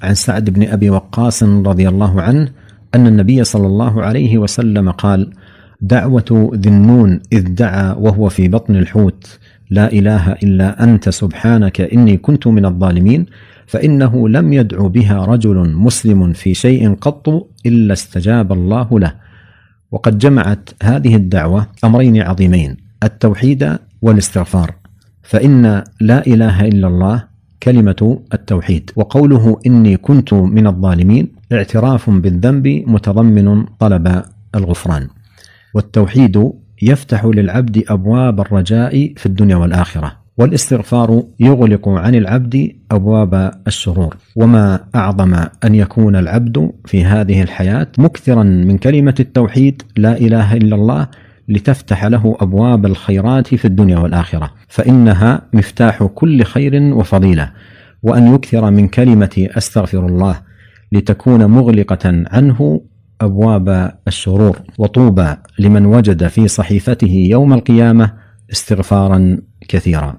عن سعد بن أبي وقاص رضي الله عنه أن النبي صلى الله عليه وسلم قال: دعوة ذي النون إذ دعا وهو في بطن الحوت لا إله إلا أنت سبحانك إني كنت من الظالمين، فإنه لم يدع بها رجل مسلم في شيء قط إلا استجاب الله له. وقد جمعت هذه الدعوة أمرين عظيمين: التوحيد والاستغفار، فإن لا إله إلا الله كلمة التوحيد، وقوله إني كنت من الظالمين اعتراف بالذنب متضمن طلب الغفران. والتوحيد يفتح للعبد أبواب الرجاء في الدنيا والآخرة، والاستغفار يغلق عن العبد أبواب الشرور. وما أعظم أن يكون العبد في هذه الحياة مكثرا من كلمة التوحيد لا إله إلا الله لتفتح له أبواب الخيرات في الدنيا والآخرة، فإنها مفتاح كل خير وفضيلة. وأن يكثر من كلمة أستغفر الله لتكون مغلقة عنه أبواب الشرور. وطوبى لمن وجد في صحيفته يوم القيامة استغفارا كثيرا.